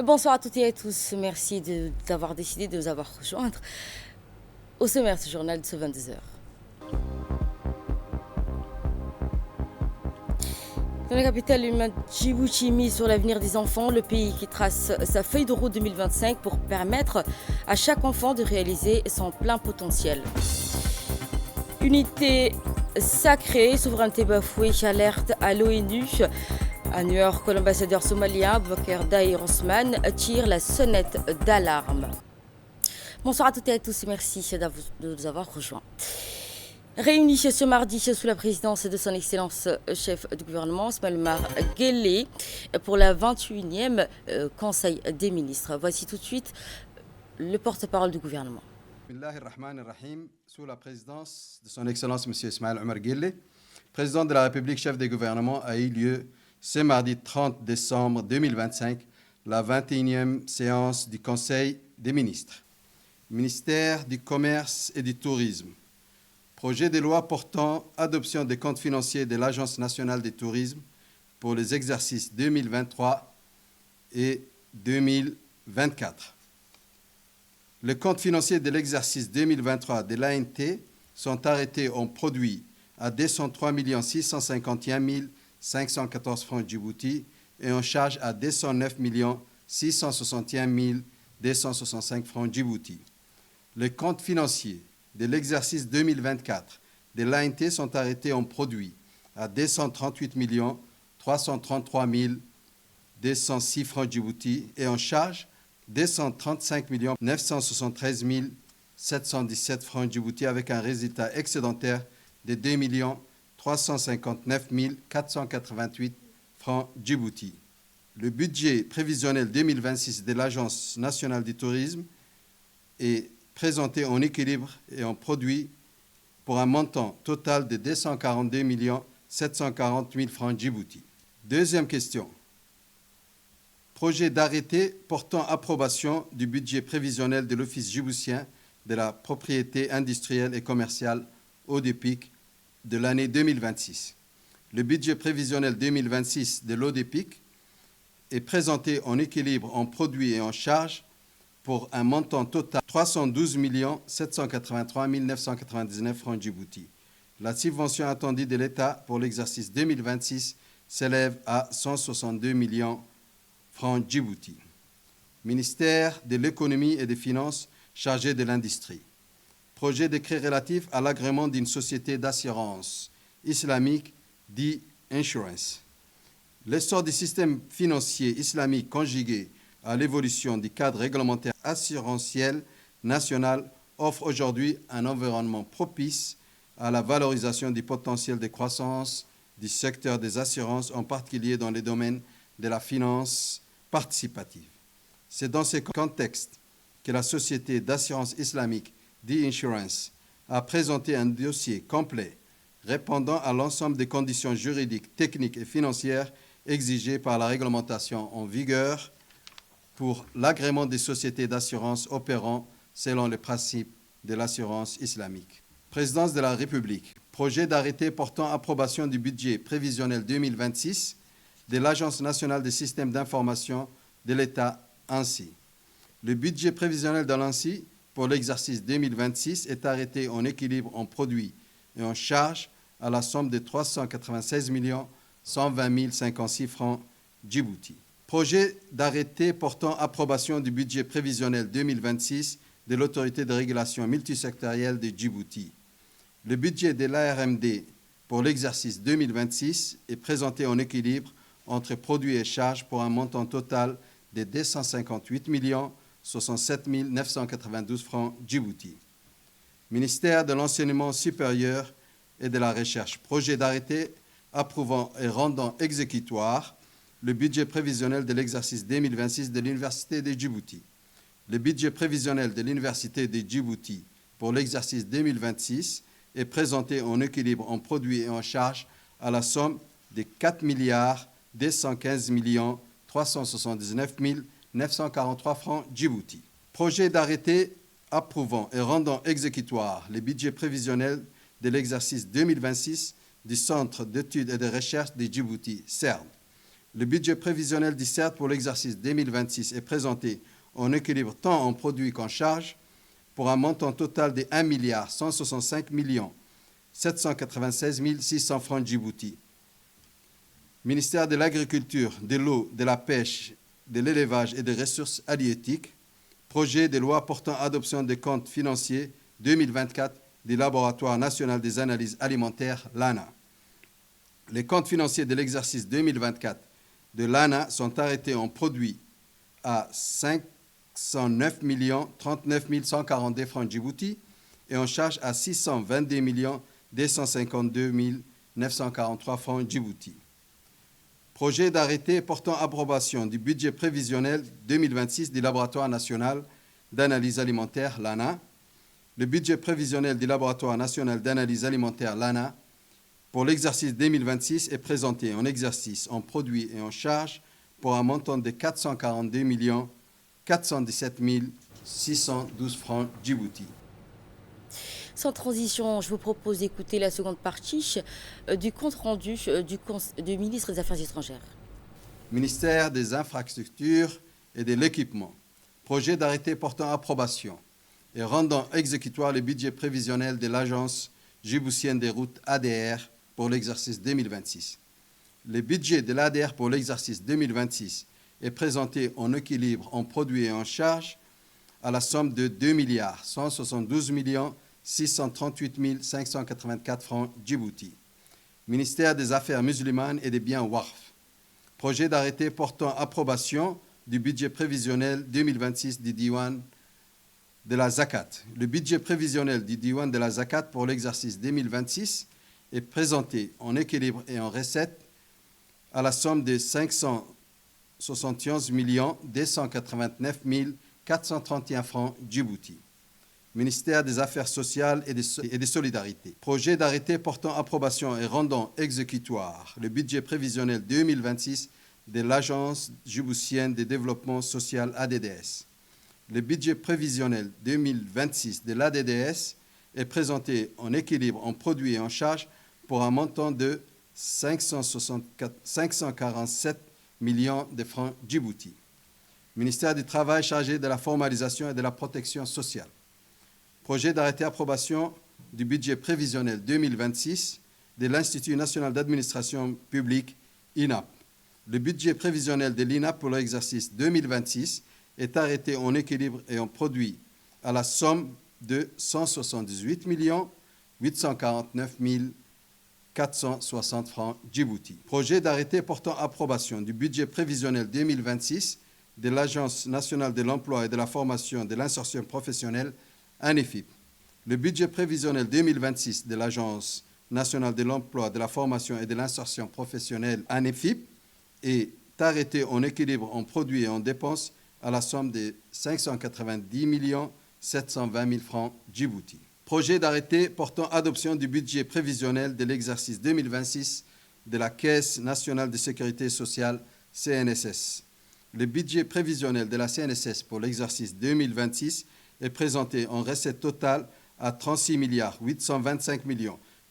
Bonsoir à toutes et à tous. Merci d'avoir décidé de nous avoir rejoindre au sommaire de ce journal de ce 22h. Dans la capitale humaine, Djibouti mise sur l'avenir des enfants, le pays qui trace sa feuille de route 2025 pour permettre à chaque enfant de réaliser son plein potentiel. Unité sacrée, souveraineté bafouée, alerte à l'ONU. À New York, l'ambassadeur somalien Boubacar Daïr Osman tire la sonnette d'alarme. Bonsoir à toutes et à tous et merci de nous avoir rejoints. Réunis ce mardi sous la présidence de son Excellence chef du gouvernement, Ismaël Omar Guelleh, pour la 21e Conseil des ministres. Voici tout de suite le porte-parole du gouvernement. Bismillahirrahmanirrahim, sous la présidence de son Excellence M. Ismaël Omar Guelleh, président de la République, chef des gouvernements, a eu lieu ce mardi 30 décembre 2025, la 21e séance du Conseil des ministres. Ministère du Commerce et du Tourisme. Projet de loi portant adoption des comptes financiers de l'Agence nationale du tourisme pour les exercices 2023 et 2024. Les comptes financiers de l'exercice 2023 de l'ANT sont arrêtés en produit à 203 651 514 francs Djibouti et en charge à 209 661 265 francs Djibouti. Les comptes financiers de l'exercice 2024 de l'ANT sont arrêtés en produit à 238 333 206 francs Djibouti et en charge 235 973 717 francs Djibouti avec un résultat excédentaire de 2 359 488 francs Djibouti. Le budget prévisionnel 2026 de l'Agence nationale du tourisme est présenté en équilibre et en produit pour un montant total de 242 740 000 francs Djibouti. Deuxième question. Projet d'arrêté portant approbation du budget prévisionnel de l'Office djiboutien de la propriété industrielle et commerciale ODEPIC de l'année 2026. Le budget prévisionnel 2026 de l'ODEPIC est présenté en équilibre en produit et en charge pour un montant total de 312 783 999 francs Djibouti. La subvention attendue de l'État pour l'exercice 2026 s'élève à 162 millions francs Djibouti. Ministère de l'économie et des finances chargé de l'industrie. Projet décret relatif à l'agrément d'une société d'assurance islamique dit Insurance. L'essor du système financier islamique conjugué à l'évolution du cadre réglementaire assurantiel national offre aujourd'hui un environnement propice à la valorisation du potentiel de croissance du secteur des assurances, en particulier dans les domaines de la finance participative. C'est dans ce contexte que la société d'assurance islamique The Insurance a présenté un dossier complet répondant à l'ensemble des conditions juridiques, techniques et financières exigées par la réglementation en vigueur pour l'agrément des sociétés d'assurance opérant selon les principes de l'assurance islamique. Présidence de la République. Projet d'arrêté portant approbation du budget prévisionnel 2026 de l'Agence nationale des systèmes d'information de l'État ANSSI. Le budget prévisionnel de l'ANSSI pour l'exercice 2026 est arrêté en équilibre en produit et en charge à la somme de 396 120 056 francs Djibouti. Projet d'arrêté portant approbation du budget prévisionnel 2026 de l'autorité de régulation multisectorielle de Djibouti. Le budget de l'ARMD pour l'exercice 2026 est présenté en équilibre entre produits et charges pour un montant total de 258 67 992 francs Djibouti. Ministère de l'Enseignement supérieur et de la Recherche. Projet d'arrêté approuvant et rendant exécutoire le budget prévisionnel de l'exercice 2026 de l'Université de Djibouti. Le budget prévisionnel de l'Université de Djibouti pour l'exercice 2026 est présenté en équilibre en produits et en charges à la somme de 4 215 379 943 francs Djibouti. Projet d'arrêté approuvant et rendant exécutoire les budgets prévisionnels de l'exercice 2026 du Centre d'études et de recherche de Djibouti, CERD. Le budget prévisionnel du CERD pour l'exercice 2026 est présenté en équilibre tant en produits qu'en charges pour un montant total de 1 165 796 600 francs Djibouti. Ministère de l'Agriculture, de l'eau, de la pêche, de l'élevage et des ressources halieutiques, projet de loi portant adoption des comptes financiers 2024 du Laboratoire national des analyses alimentaires, l'ANA. Les comptes financiers de l'exercice 2024 de l'ANA sont arrêtés en produits à 509 39 142 francs Djibouti et en charge à 622 252 943 francs Djibouti. Projet d'arrêté portant approbation du budget prévisionnel 2026 du Laboratoire national d'analyse alimentaire, l'ANA. Le budget prévisionnel du Laboratoire national d'analyse alimentaire, l'ANA, pour l'exercice 2026 est présenté en exercice, en produits et en charges pour un montant de 442 417 612 francs Djibouti. Sans transition, je vous propose d'écouter la seconde partie du compte-rendu du ministre des Affaires étrangères. Ministère des Infrastructures et de l'Équipement. Projet d'arrêté portant approbation et rendant exécutoire le budget prévisionnel de l'Agence djiboutienne des routes ADR pour l'exercice 2026. Le budget de l'ADR pour l'exercice 2026 est présenté en équilibre en produits et en charges à la somme de 2 172 638 584 francs Djibouti. Ministère des Affaires musulmanes et des biens WARF. Projet d'arrêté portant approbation du budget prévisionnel 2026 du Diwan de la Zakat. Le budget prévisionnel du Diwan de la Zakat pour l'exercice 2026 est présenté en équilibre et en recettes à la somme de 571 289 431 francs Djibouti. Ministère des Affaires sociales et des solidarités. Projet d'arrêté portant approbation et rendant exécutoire le budget prévisionnel 2026 de l'Agence djiboutienne de développement social ADDS. Le budget prévisionnel 2026 de l'ADDS est présenté en équilibre en produits et en charges pour un montant de 547 millions de francs Djibouti. Ministère du Travail chargé de la formalisation et de la protection sociale. Projet d'arrêté approbation du budget prévisionnel 2026 de l'Institut national d'administration publique, INAP. Le budget prévisionnel de l'INAP pour l'exercice 2026 est arrêté en équilibre et en produit à la somme de 178 849 460 francs Djibouti. Projet d'arrêté portant approbation du budget prévisionnel 2026 de l'Agence nationale de l'emploi et de la formation et de l'insertion professionnelle, ANEFIP. Le budget prévisionnel 2026 de l'Agence nationale de l'emploi, de la formation et de l'insertion professionnelle, ANEFIP, est arrêté en équilibre en produits et en dépenses à la somme de 590 720 000 francs Djibouti. Projet d'arrêté portant adoption du budget prévisionnel de l'exercice 2026 de la Caisse nationale de sécurité sociale, CNSS. Le budget prévisionnel de la CNSS pour l'exercice 2026 est présenté en recette totale à 36 825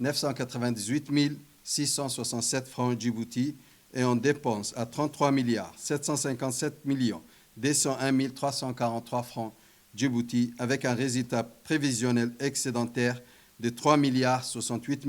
998 667 francs Djibouti et en dépenses à 33 757 201 343 francs Djibouti avec un résultat prévisionnel excédentaire de 3 68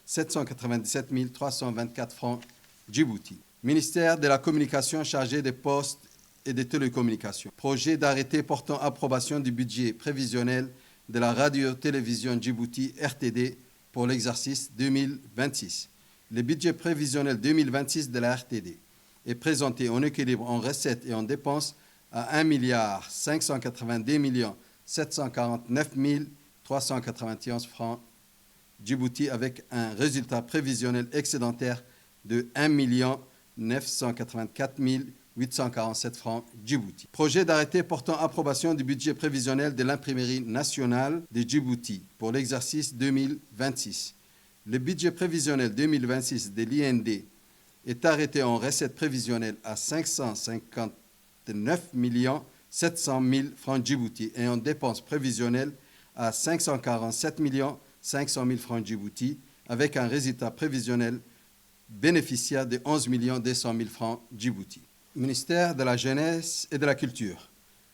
797 324 francs Djibouti. Ministère de la Communication chargé des postes et des télécommunications. Projet d'arrêté portant approbation du budget prévisionnel de la radio-télévision Djibouti RTD pour l'exercice 2026. Le budget prévisionnel 2026 de la RTD est présenté en équilibre en recettes et en dépenses à 1 582 749 391 francs Djibouti avec un résultat prévisionnel excédentaire de 1 984 847 francs Djibouti. Projet d'arrêté portant approbation du budget prévisionnel de l'imprimerie nationale de Djibouti pour l'exercice 2026. Le budget prévisionnel 2026 de l'IND est arrêté en recette prévisionnelle à 559 700 000 francs Djibouti et en dépenses prévisionnelles à 547 500 000 francs Djibouti avec un résultat prévisionnel bénéficia de 11 200 000 francs Djibouti. Ministère de la Jeunesse et de la Culture.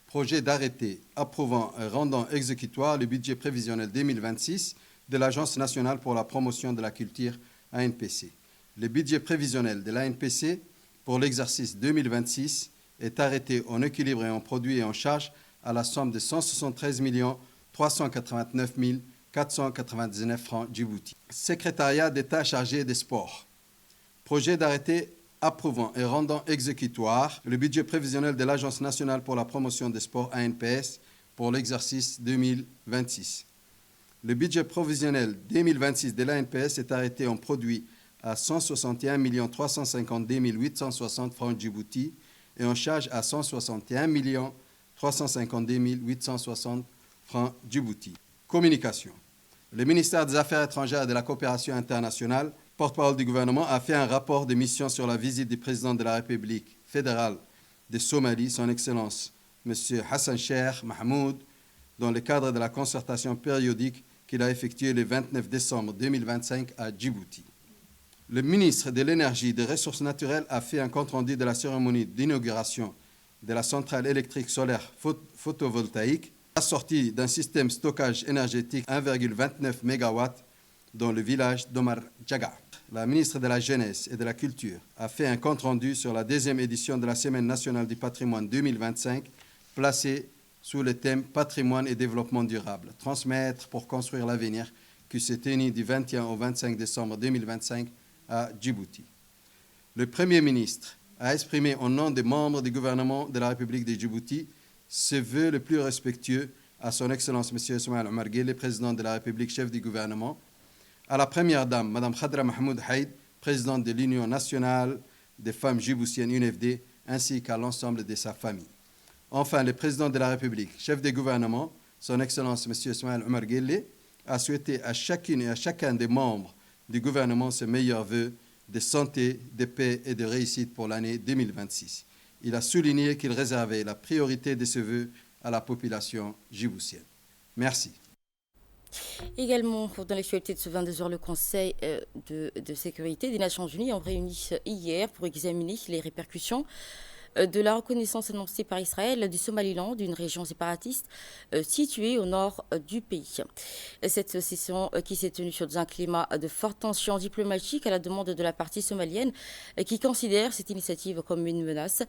Projet d'arrêté approuvant et rendant exécutoire le budget prévisionnel 2026 de l'Agence nationale pour la promotion de la culture ANPC. Le budget prévisionnel de l'ANPC pour l'exercice 2026 est arrêté en équilibre et en produit et en charge à la somme de 173 389 499 francs Djibouti. Secrétariat d'État chargé des sports. Projet d'arrêté approuvant et rendant exécutoire le budget prévisionnel de l'Agence nationale pour la promotion des sports ANPS pour l'exercice 2026. Le budget prévisionnel 2026 de l'ANPS est arrêté en produit à 161 352 860 francs Djibouti et en charge à 161 352 860 francs Djibouti. Communication. Le ministère des Affaires étrangères et de la coopération internationale, porte-parole du gouvernement, a fait un rapport de mission sur la visite du président de la République fédérale de Somalie, son Excellence M. Hassan Sheikh Mahmoud, dans le cadre de la concertation périodique qu'il a effectuée le 29 décembre 2025 à Djibouti. Le ministre de l'Énergie et des Ressources naturelles a fait un compte-rendu de la cérémonie d'inauguration de la centrale électrique solaire photovoltaïque assortie d'un système de stockage énergétique 1,29 MW dans le village d'Omar Djaga. La ministre de la Jeunesse et de la Culture a fait un compte-rendu sur la deuxième édition de la Semaine nationale du patrimoine 2025, placée sous le thème Patrimoine et développement durable, transmettre pour construire l'avenir, qui s'est tenue du 21 au 25 décembre 2025 à Djibouti. Le Premier ministre a exprimé au nom des membres du gouvernement de la République de Djibouti ses vœux les plus respectueux à son Excellence M. Ismaël Omar Guelleh, président de la République, chef du gouvernement, à la Première Dame, Mme Khadra Mahmoud Haïd, présidente de l'Union nationale des femmes djiboutiennes UNFD, ainsi qu'à l'ensemble de sa famille. Enfin, le président de la République, chef du gouvernement, son Excellence M. Ismaël Omar Guelleh, a souhaité à chacune et à chacun des membres du gouvernement ses meilleurs vœux de santé, de paix et de réussite pour l'année 2026. Il a souligné qu'il réservait la priorité de ses vœux à la population djiboutienne. Merci. Également, dans l'actualité de ce 22h, le Conseil de sécurité des Nations Unies ont réuni hier pour examiner les répercussions de la reconnaissance annoncée par Israël du Somaliland, d'une région séparatiste située au nord du pays. Cette session qui s'est tenue dans un climat de forte tension diplomatique à la demande de la partie somalienne qui considère cette initiative comme une menace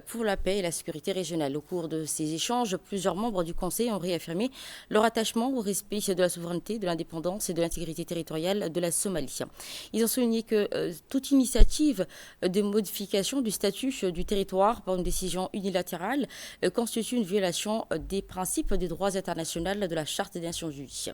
pour la paix et la sécurité régionale. Au cours de ces échanges, plusieurs membres du Conseil ont réaffirmé leur attachement au respect de la souveraineté, de l'indépendance et de l'intégrité territoriale de la Somalie. Ils ont souligné que toute initiative de modification du statut du territoire par une décision unilatérale constitue une violation des principes des droits internationaux de la Charte des Nations Unies.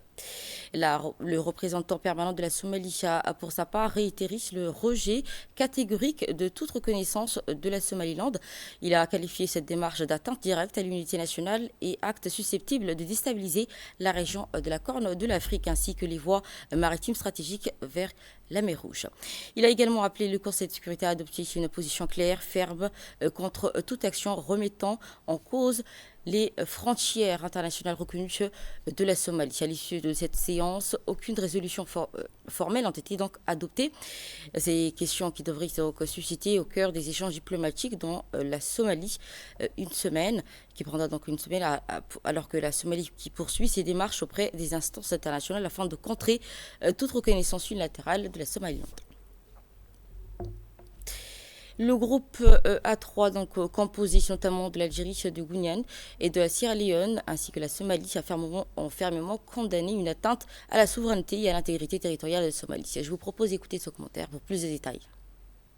Le représentant permanent de la Somalie a pour sa part réitéré le rejet catégorique de toute reconnaissance de la Somaliland. Il a qualifié cette démarche d'atteinte directe à l'unité nationale et acte susceptible de déstabiliser la région de la Corne de l'Afrique ainsi que les voies maritimes stratégiques vers la mer Rouge. Il a également appelé le Conseil de sécurité à adopter une position claire, ferme, contre toute action remettant en cause les frontières internationales reconnues de la Somalie. À l'issue de cette séance, aucune résolution formelle n'a été donc adoptée. Ces questions qui devraient donc susciter au cœur des échanges diplomatiques dans la Somalie qui prendra donc une semaine, alors que la Somalie qui poursuit ses démarches auprès des instances internationales afin de contrer toute reconnaissance unilatérale de la Somaliland. Le groupe A3, donc composé notamment de l'Algérie, du Guyane et de la Sierra Leone, ainsi que la Somalie, ont fermement condamné une atteinte à la souveraineté et à l'intégrité territoriale de la Somalie. Je vous propose d'écouter ce commentaire pour plus de détails.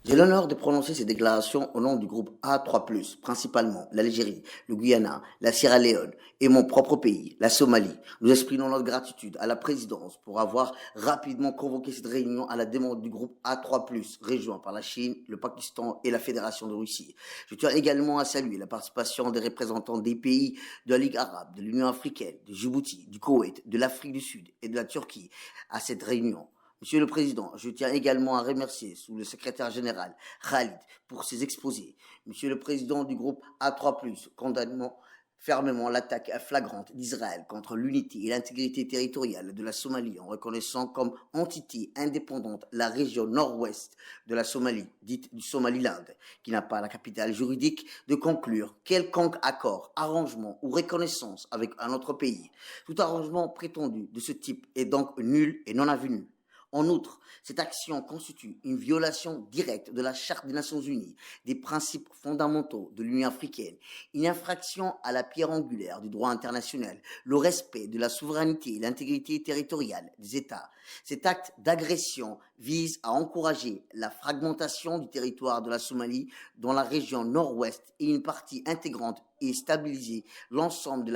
J'ai l'honneur de prononcer ces déclarations au nom du groupe A3+, principalement l'Algérie, le Guyana, la Sierra Leone et mon propre pays, la Somalie. Nous exprimons notre gratitude à la présidence pour avoir rapidement convoqué cette réunion à la demande du groupe A3+, rejoint par la Chine, le Pakistan et la Fédération de Russie. Je tiens également à saluer la participation des représentants des pays de la Ligue arabe, de l'Union africaine, de Djibouti, du Koweït, de l'Afrique du Sud et de la Turquie à cette réunion. Monsieur le Président, je tiens également à remercier sous le secrétaire général Khalid pour ses exposés. Monsieur le Président du groupe A3+, condamnement fermement l'attaque flagrante d'Israël contre l'unité et l'intégrité territoriale de la Somalie en reconnaissant comme entité indépendante la région nord-ouest de la Somalie, dite du Somaliland, qui n'a pas la capitale juridique, de conclure quelconque accord, arrangement ou reconnaissance avec un autre pays. Tout arrangement prétendu de ce type est donc nul et non avenu. En outre, cette action constitue une violation directe de la Charte des Nations Unies, des principes fondamentaux de l'Union africaine, une infraction à la pierre angulaire du droit international, le respect de la souveraineté et l'intégrité territoriale des États. Cet acte d'agression vise à encourager la fragmentation du territoire de la Somalie dans la région nord-ouest et une partie intégrante et stabiliser l'ensemble de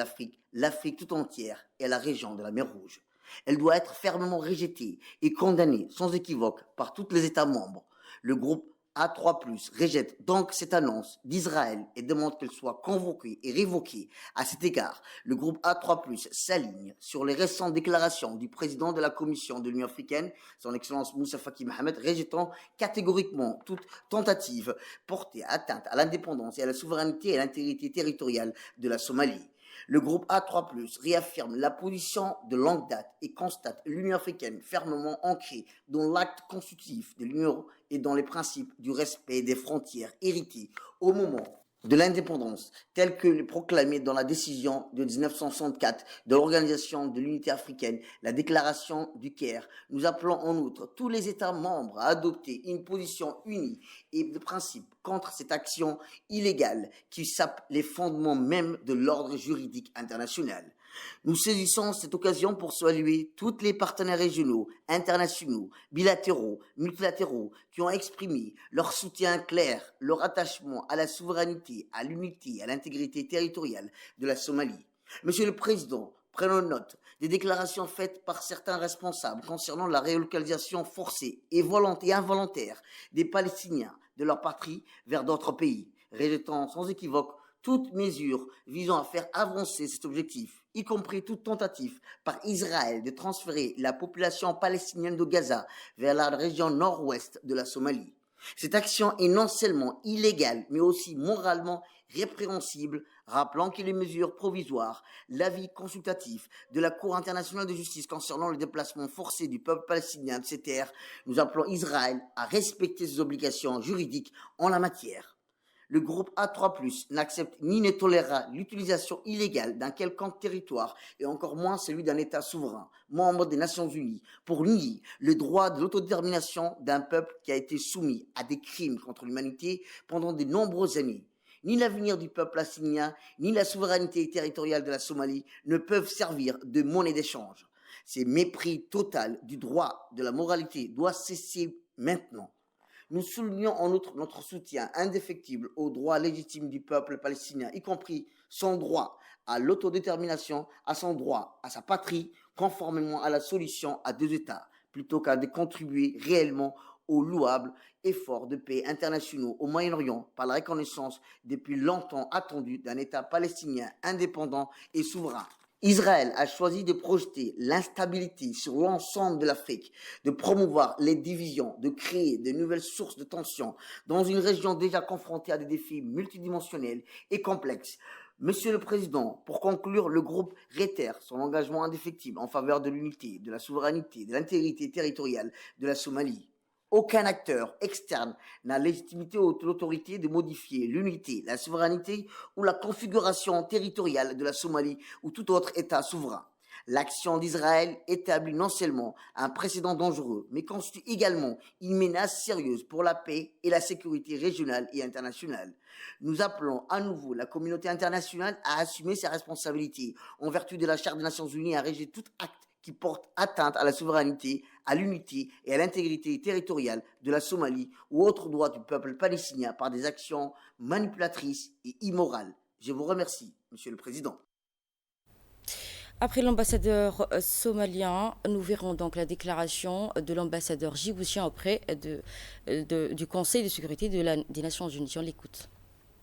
l'Afrique tout entière et la région de la mer Rouge. Elle doit être fermement rejetée et condamnée sans équivoque par tous les États membres. Le groupe A3+, rejette donc cette annonce d'Israël et demande qu'elle soit convoquée et révoquée. À cet égard, le groupe A3+, s'aligne sur les récentes déclarations du président de la Commission de l'Union africaine, son Excellence Moussa Faki Mohamed, rejetant catégoriquement toute tentative portée atteinte à l'indépendance et à la souveraineté et à l'intégrité territoriale de la Somalie. Le groupe A3+, réaffirme la position de longue date et constate l'Union africaine fermement ancrée dans l'acte constitutif de l'Union et dans les principes du respect des frontières héritées au moment de l'indépendance, tels que proclamés dans la décision de 1964 de l'Organisation de l'Unité africaine, la déclaration du Caire. Nous appelons en outre tous les États membres à adopter une position unie et de principe contre cette action illégale qui sape les fondements même de l'ordre juridique international. Nous saisissons cette occasion pour saluer tous les partenaires régionaux, internationaux, bilatéraux, multilatéraux qui ont exprimé leur soutien clair, leur attachement à la souveraineté, à l'unité et à l'intégrité territoriale de la Somalie. Monsieur le Président, prenons note des déclarations faites par certains responsables concernant la relocalisation forcée et involontaire des Palestiniens de leur patrie vers d'autres pays, rejetant sans équivoque toute mesure visant à faire avancer cet objectif, y compris toute tentative par Israël de transférer la population palestinienne de Gaza vers la région nord-ouest de la Somalie. Cette action est non seulement illégale, mais aussi moralement répréhensible, rappelant que les mesures provisoires, l'avis consultatif de la Cour internationale de justice concernant le déplacement forcé du peuple palestinien de ces terres, nous appelons Israël à respecter ses obligations juridiques en la matière. Le groupe A3+, n'accepte ni ne tolérera l'utilisation illégale d'un quelconque territoire et encore moins celui d'un État souverain, membre des Nations Unies, pour nier le droit de l'autodétermination d'un peuple qui a été soumis à des crimes contre l'humanité pendant de nombreuses années. Ni l'avenir du peuple palestinien, ni la souveraineté territoriale de la Somalie ne peuvent servir de monnaie d'échange. Ce mépris total du droit de la moralité doit cesser maintenant. Nous soulignons en outre notre soutien indéfectible aux droits légitimes du peuple palestinien, y compris son droit à l'autodétermination, à son droit à sa patrie, conformément à la solution à deux États, plutôt qu'à de contribuer réellement aux louables efforts de paix internationaux au Moyen-Orient par la reconnaissance depuis longtemps attendue d'un État palestinien indépendant et souverain. Israël a choisi de projeter l'instabilité sur l'ensemble de l'Afrique, de promouvoir les divisions, de créer de nouvelles sources de tension dans une région déjà confrontée à des défis multidimensionnels et complexes. Monsieur le Président, pour conclure, le groupe réitère son engagement indéfectible en faveur de l'unité, de la souveraineté, de l'intégrité territoriale de la Somalie. Aucun acteur externe n'a légitimité ou l'autorité de modifier l'unité, la souveraineté ou la configuration territoriale de la Somalie ou tout autre État souverain. L'action d'Israël établit non seulement un précédent dangereux, mais constitue également une menace sérieuse pour la paix et la sécurité régionale et internationale. Nous appelons à nouveau la communauté internationale à assumer ses responsabilités en vertu de la Charte des Nations Unies et à rejeter tout acte qui porte atteinte à la souveraineté, à l'unité et à l'intégrité territoriale de la Somalie ou autres droits du peuple palestinien par des actions manipulatrices et immorales. Je vous remercie, Monsieur le Président. Après l'ambassadeur somalien, nous verrons donc la déclaration de l'ambassadeur djiboutien auprès du Conseil de sécurité des Nations Unies. On l'écoute.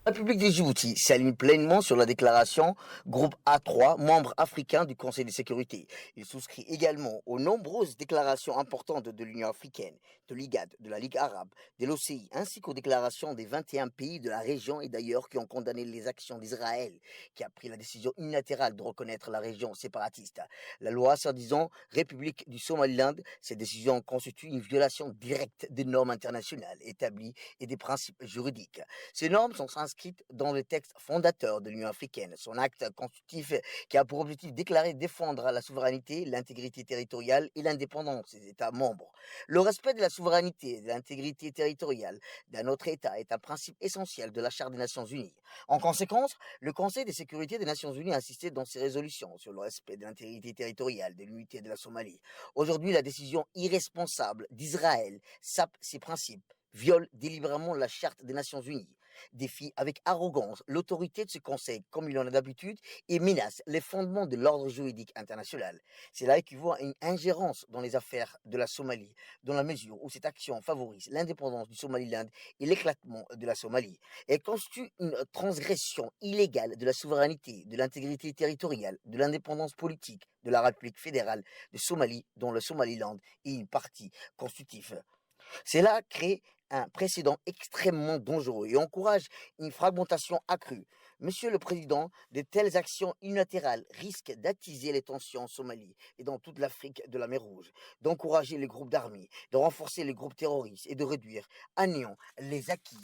La République de Djibouti s'aligne pleinement sur la déclaration Groupe A3, membre africain du Conseil de sécurité. Il souscrit également aux nombreuses déclarations importantes de l'Union africaine, de l'IGAD, de la Ligue arabe, de l'OCI, ainsi qu'aux déclarations des 21 pays de la région et d'ailleurs qui ont condamné les actions d'Israël, qui a pris la décision unilatérale de reconnaître la région séparatiste. La loi soi-disant République du Somaliland, cette décision constitue une violation directe des normes internationales établies et des principes juridiques. Ces normes sont inscrites dans le texte fondateur de l'Union africaine, son acte constitutif qui a pour objectif de déclarer défendre la souveraineté, l'intégrité territoriale et l'indépendance des États membres. Le respect de la souveraineté et de l'intégrité territoriale d'un autre État est un principe essentiel de la Charte des Nations Unies. En conséquence, le Conseil de sécurité des Nations Unies a insisté dans ses résolutions sur le respect de l'intégrité territoriale, de l'unité de la Somalie. Aujourd'hui, la décision irresponsable d'Israël sape ces principes, viole délibérément la Charte des Nations Unies, défie avec arrogance l'autorité de ce Conseil, comme il en a d'habitude, et menace les fondements de l'ordre juridique international. Cela équivaut à une ingérence dans les affaires de la Somalie, dans la mesure où cette action favorise l'indépendance du Somaliland et l'éclatement de la Somalie. Elle constitue une transgression illégale de la souveraineté, de l'intégrité territoriale, de l'indépendance politique de la République fédérale de Somalie, dont le Somaliland est une partie constitutive. Cela crée un précédent extrêmement dangereux et encourage une fragmentation accrue. Monsieur le Président, de telles actions unilatérales risquent d'attiser les tensions en Somalie et dans toute l'Afrique de la mer Rouge, d'encourager les groupes d'armées, de renforcer les groupes terroristes et de réduire à néant les acquis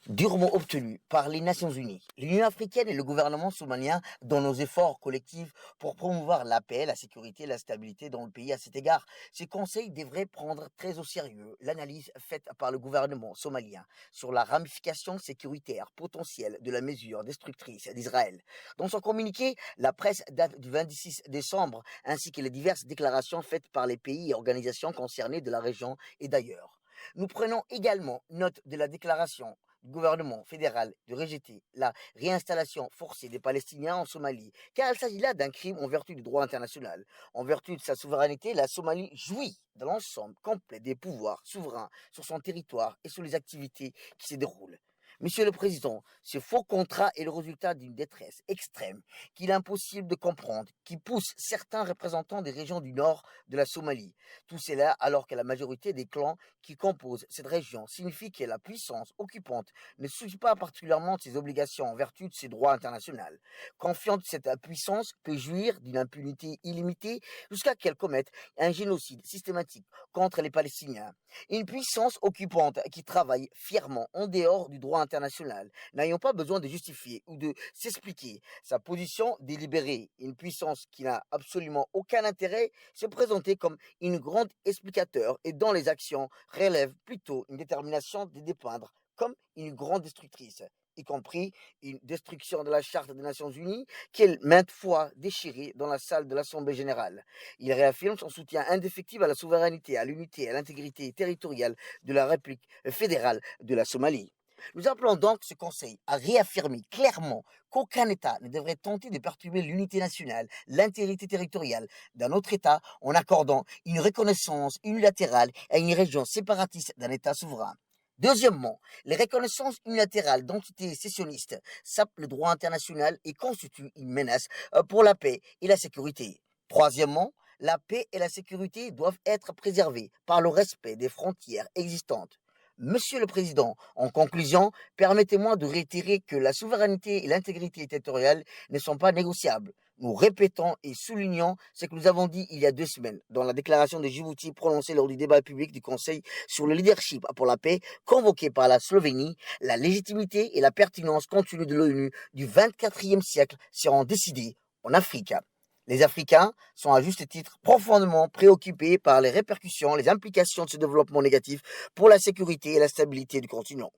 durement obtenus par les Nations Unies. L'Union africaine et le gouvernement somalien dans nos efforts collectifs pour promouvoir la paix, la sécurité et la stabilité dans le pays. À cet égard, ces conseils devraient prendre très au sérieux l'analyse faite par le gouvernement somalien sur la ramification sécuritaire potentielle de la mesure destructrice d'Israël. Dans son communiqué, la presse date du 26 décembre, ainsi que les diverses déclarations faites par les pays et organisations concernés de la région et d'ailleurs. Nous prenons également note de la déclaration du gouvernement fédéral de rejeter la réinstallation forcée des Palestiniens en Somalie, car il s'agit là d'un crime en vertu du droit international. En vertu de sa souveraineté, la Somalie jouit de l'ensemble complet des pouvoirs souverains sur son territoire et sur les activités qui s'y déroulent. Monsieur le Président, ce faux contrat est le résultat d'une détresse extrême qu'il est impossible de comprendre, qui pousse certains représentants des régions du nord de la Somalie. Tout cela alors que la majorité des clans qui composent cette région signifie que la puissance occupante ne soucie pas particulièrement de ses obligations en vertu de ses droits internationaux. Confiante, cette puissance peut jouir d'une impunité illimitée jusqu'à qu'elle commette un génocide systématique contre les Palestiniens. Une puissance occupante qui travaille fièrement en dehors du droit international, n'ayant pas besoin de justifier ou de s'expliquer sa position délibérée. Une puissance qui n'a absolument aucun intérêt se présenter comme une grande explicateur et dans les actions relève plutôt une détermination de dépeindre comme une grande destructrice, y compris une destruction de la Charte des Nations Unies qu'elle maintes fois déchirée dans la salle de l'Assemblée générale. Il réaffirme son soutien indéfectible à la souveraineté, à l'unité et à l'intégrité territoriale de la République fédérale de la Somalie. Nous appelons donc ce Conseil à réaffirmer clairement qu'aucun État ne devrait tenter de perturber l'unité nationale, l'intégrité territoriale d'un autre État en accordant une reconnaissance unilatérale à une région séparatiste d'un État souverain. Deuxièmement, les reconnaissances unilatérales d'entités sécessionnistes sapent le droit international et constituent une menace pour la paix et la sécurité. Troisièmement, la paix et la sécurité doivent être préservées par le respect des frontières existantes. Monsieur le Président, en conclusion, permettez-moi de réitérer que la souveraineté et l'intégrité territoriale ne sont pas négociables. Nous répétons et soulignons ce que nous avons dit il y a 2 semaines dans la déclaration de Djibouti prononcée lors du débat public du Conseil sur le leadership pour la paix convoqué par la Slovénie. La légitimité et la pertinence continue de l'ONU du 24e siècle seront décidées en Afrique. Les Africains sont à juste titre profondément préoccupés par les répercussions, les implications de ce développement négatif pour la sécurité et la stabilité du continent.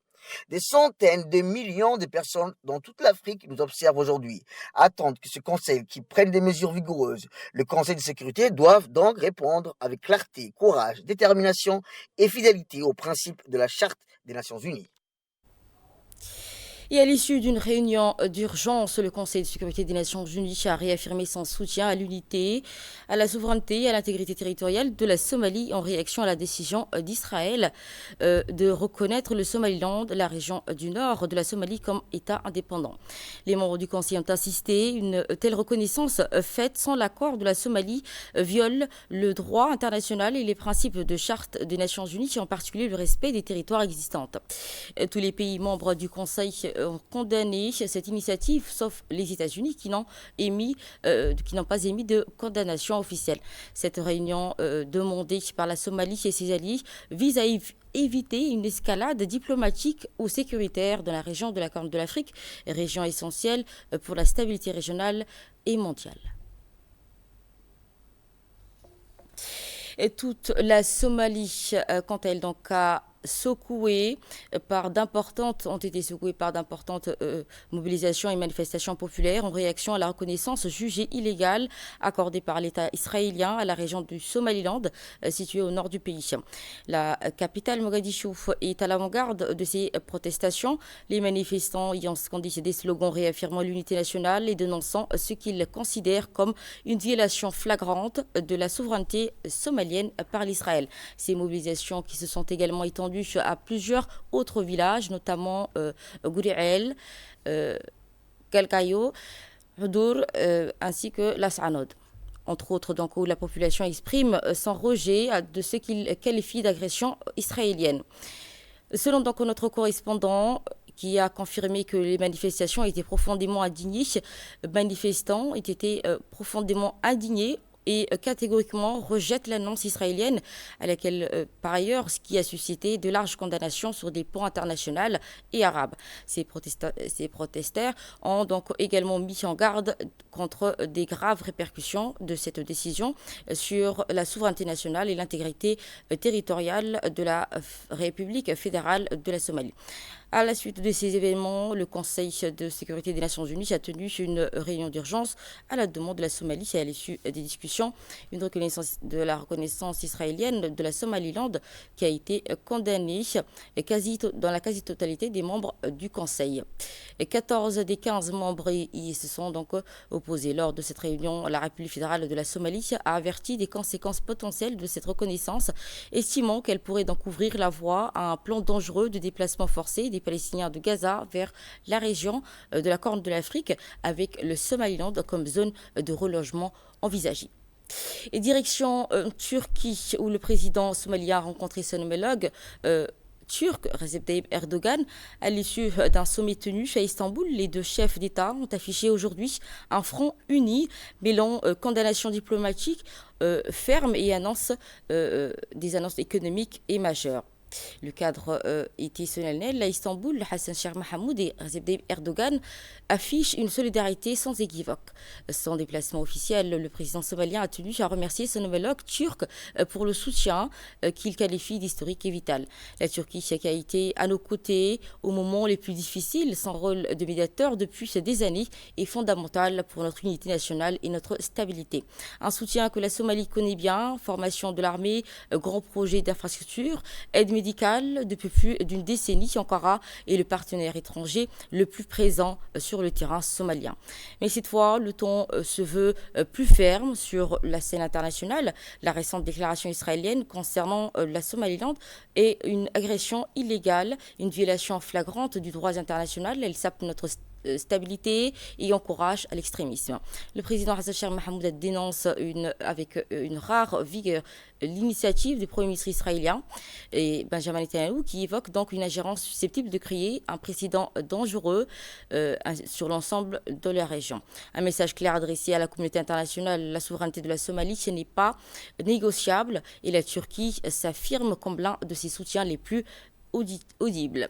Des centaines de millions de personnes dans toute l'Afrique nous observent aujourd'hui, attendent que ce Conseil qui prenne des mesures vigoureuses. Le Conseil de sécurité doit donc répondre avec clarté, courage, détermination et fidélité aux principes de la Charte des Nations Unies. Et à l'issue d'une réunion d'urgence, le Conseil de sécurité des Nations Unies a réaffirmé son soutien à l'unité, à la souveraineté et à l'intégrité territoriale de la Somalie en réaction à la décision d'Israël de reconnaître le Somaliland, la région du nord de la Somalie, comme État indépendant. Les membres du Conseil ont insisté, une telle reconnaissance faite sans l'accord de la Somalie viole le droit international et les principes de charte des Nations Unies, en particulier le respect des territoires existants. Tous les pays membres du Conseil ont condamné cette initiative, sauf les États-Unis qui n'ont pas émis de condamnation officielle. Cette réunion demandée par la Somalie et ses alliés vise à éviter une escalade diplomatique ou sécuritaire dans la région de la Corne de l'Afrique, région essentielle pour la stabilité régionale et mondiale. Et toute la Somalie, quant à elle, donc, a ont été secouées par d'importantes mobilisations et manifestations populaires en réaction à la reconnaissance jugée illégale accordée par l'État israélien à la région du Somaliland, située au nord du pays. La capitale Mogadiscio est à l'avant-garde de ces protestations. Les manifestants y ont scandé des slogans réaffirmant l'unité nationale et dénonçant ce qu'ils considèrent comme une violation flagrante de la souveraineté somalienne par l'Israël. Ces mobilisations qui se sont également étendues à plusieurs autres villages, notamment Gouriel, Galkayo, Houdour, ainsi que Las Anod. Entre autres, donc, où la population exprime son rejet de ce qu'il qualifie d'agression israélienne. Selon donc notre correspondant, qui a confirmé que les manifestations étaient profondément indignées, manifestants étaient profondément indignés et catégoriquement rejette l'annonce israélienne, à laquelle, par ailleurs, ce qui a suscité de larges condamnations sur des ponts internationaux et arabes. Ces protestataires ont donc également mis en garde contre des graves répercussions de cette décision sur la souveraineté nationale et l'intégrité territoriale de la République fédérale de la Somalie. À la suite de ces événements, le Conseil de sécurité des Nations Unies a tenu une réunion d'urgence à la demande de la Somalie et à l'issue des discussions, une reconnaissance de la reconnaissance israélienne de la Somaliland qui a été condamnée dans la quasi-totalité des membres du Conseil. 14 des 15 membres y se sont donc opposés. Lors de cette réunion, la République fédérale de la Somalie a averti des conséquences potentielles de cette reconnaissance, estimant qu'elle pourrait donc ouvrir la voie à un plan dangereux de déplacement forcé des Palestiniens de Gaza vers la région de la Corne de l'Afrique, avec le Somaliland comme zone de relogement envisagée. Et direction Turquie, où le président somalien a rencontré son homologue turc, Recep Tayyip Erdogan. À l'issue d'un sommet tenu à Istanbul, les deux chefs d'État ont affiché aujourd'hui un front uni, mêlant condamnation diplomatique ferme et des annonces économiques et majeures. Le cadre était solennel. À Istanbul, Hassan Sheikh Mohamud et Recep Tayyip Erdogan affichent une solidarité sans équivoque. Son déplacement officiel, le président somalien a tenu à remercier son homologue turc pour le soutien qu'il qualifie d'historique et vital. La Turquie qui a été à nos côtés au moment les plus difficiles, son rôle de médiateur depuis des années est fondamental pour notre unité nationale et notre stabilité. Un soutien que la Somalie connaît bien, formation de l'armée, grands projets d'infrastructure, aide médicale depuis plus d'une décennie. Ankara est le partenaire étranger le plus présent sur le terrain somalien. Mais cette fois, le ton se veut plus ferme sur la scène internationale. La récente déclaration israélienne concernant la Somaliland est une agression illégale, une violation flagrante du droit international. Elle sape notre stabilité et encourage à l'extrémisme. Le président Hassan Sheikh Mohamud dénonce avec une rare vigueur l'initiative du Premier ministre israélien et Benjamin Netanyahu, qui évoque donc une ingérence susceptible de créer un précédent dangereux sur l'ensemble de la région. Un message clair adressé à la communauté internationale: la souveraineté de la Somalie, ce n'est pas négociable, et la Turquie s'affirme comme l'un de ses soutiens les plus audible.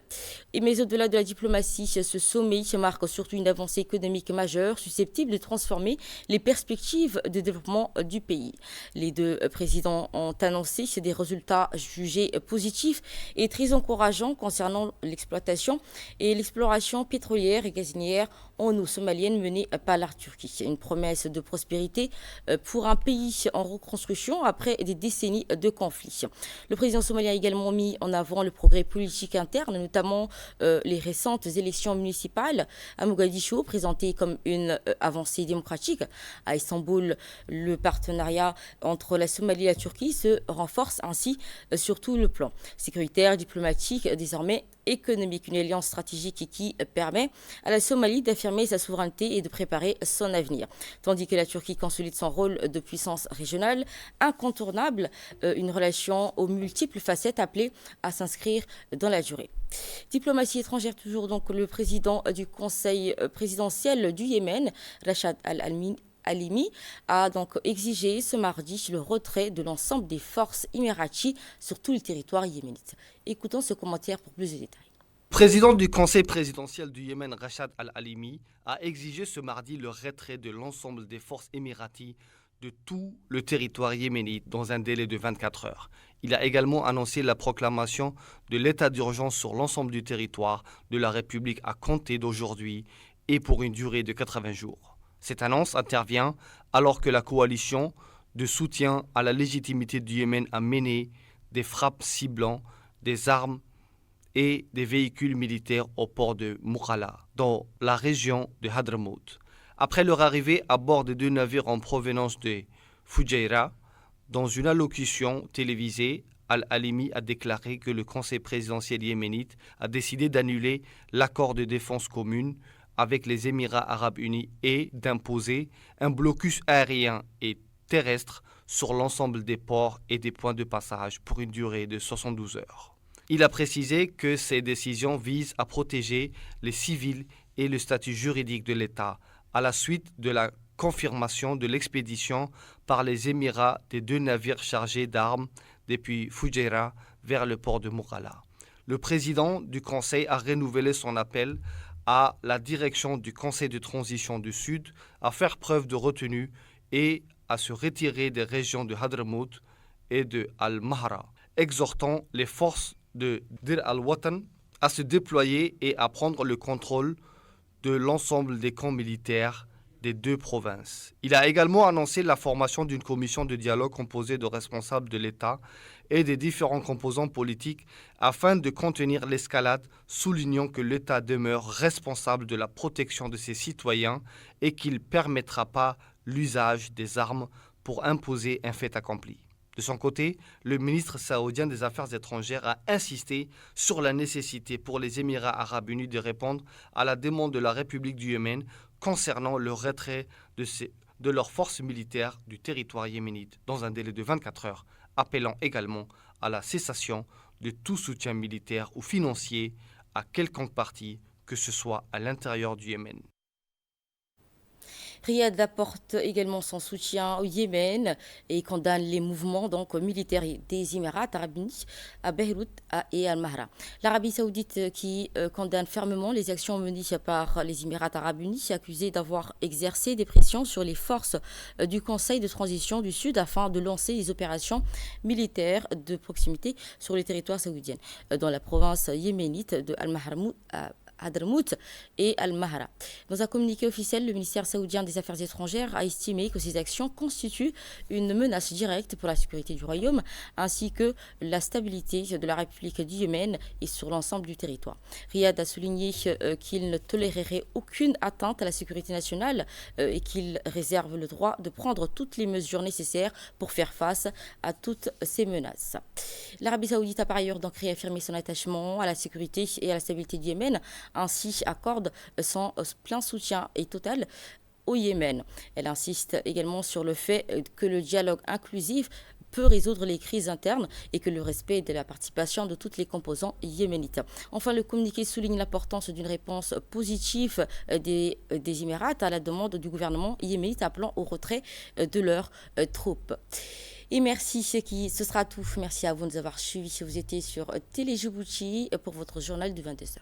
Mais au-delà de la diplomatie, ce sommet marque surtout une avancée économique majeure susceptible de transformer les perspectives de développement du pays. Les deux présidents ont annoncé des résultats jugés positifs et très encourageants concernant l'exploitation et l'exploration pétrolière et gazinière en eau somalienne menée par la Turquie. Une promesse de prospérité pour un pays en reconstruction après des décennies de conflits. Le président somalien a également mis en avant le progrès politique interne, notamment les récentes élections municipales à Mogadiscio, présentées comme une avancée démocratique. À Istanbul, le partenariat entre la Somalie et la Turquie se renforce ainsi sur tout le plan sécuritaire, diplomatique, désormais économique, une alliance stratégique qui permet à la Somalie d'affirmer sa souveraineté et de préparer son avenir. Tandis que la Turquie consolide son rôle de puissance régionale incontournable, une relation aux multiples facettes appelée à s'inscrire dans la durée. Diplomatie étrangère toujours, donc le président du Conseil présidentiel du Yémen, Rachad Al-Alimi, a donc exigé ce mardi le retrait de l'ensemble des forces émiraties sur tout le territoire yéménite. Écoutons ce commentaire pour plus de détails. Le président du Conseil présidentiel du Yémen, Rachad Al-Alimi, a exigé ce mardi le retrait de l'ensemble des forces émiraties de tout le territoire yéménite dans un délai de 24 heures. Il a également annoncé la proclamation de l'état d'urgence sur l'ensemble du territoire de la République à compter d'aujourd'hui et pour une durée de 80 jours. Cette annonce intervient alors que la coalition de soutien à la légitimité du Yémen a mené des frappes ciblant des armes et des véhicules militaires au port de Mukalla, dans la région de Hadramout. Après leur arrivée à bord de 2 navires en provenance de Fujairah, dans une allocution télévisée, Al-Alimi a déclaré que le Conseil présidentiel yéménite a décidé d'annuler l'accord de défense commune avec les Émirats arabes unis et d'imposer un blocus aérien et terrestre sur l'ensemble des ports et des points de passage pour une durée de 72 heures. Il a précisé que ces décisions visent à protéger les civils et le statut juridique de l'État à la suite de la confirmation de l'expédition par les Émirats des 2 navires chargés d'armes depuis Fujairah vers le port de Mukalla. Le président du Conseil a renouvelé son appel à la direction du Conseil de transition du Sud à faire preuve de retenue et à se retirer des régions de Hadramout et de Al-Mahra, exhortant les forces de Dir al-Watan à se déployer et à prendre le contrôle de l'ensemble des camps militaires des 2 provinces. Il a également annoncé la formation d'une commission de dialogue composée de responsables de l'État et des différents composants politiques afin de contenir l'escalade, soulignant que l'État demeure responsable de la protection de ses citoyens et qu'il ne permettra pas l'usage des armes pour imposer un fait accompli. De son côté, le ministre saoudien des Affaires étrangères a insisté sur la nécessité pour les Émirats arabes unis de répondre à la demande de la République du Yémen concernant le retrait de leurs forces militaires du territoire yéménite dans un délai de 24 heures, appelant également à la cessation de tout soutien militaire ou financier à quelconque parti, que ce soit à l'intérieur du Yémen. Riyad apporte également son soutien au Yémen et condamne les mouvements militaires des Émirats arabes unis à Beyrouth et Al-Mahra. L'Arabie saoudite qui condamne fermement les actions menées par les Émirats arabes unis, accusés d'avoir exercé des pressions sur les forces du Conseil de transition du Sud afin de lancer des opérations militaires de proximité sur les territoires saoudiens, dans la province yéménite de Hadramout et Al-Mahra. Dans un communiqué officiel, le ministère saoudien des Affaires étrangères a estimé que ces actions constituent une menace directe pour la sécurité du royaume ainsi que la stabilité de la République du Yémen et sur l'ensemble du territoire. Riyad a souligné qu'il ne tolérerait aucune atteinte à la sécurité nationale et qu'il réserve le droit de prendre toutes les mesures nécessaires pour faire face à toutes ces menaces. L'Arabie saoudite a par ailleurs donc réaffirmé son attachement à la sécurité et à la stabilité du Yémen, ainsi accorde son plein soutien et total au Yémen. Elle insiste également sur le fait que le dialogue inclusif peut résoudre les crises internes et que le respect de la participation de toutes les composantes yéménites. Enfin, le communiqué souligne l'importance d'une réponse positive des Émirats à la demande du gouvernement yéménite appelant au retrait de leurs troupes. Et merci, ce sera tout. Merci à vous de nous avoir suivis. Vous étiez sur Télé Djibouti pour votre journal de 22h.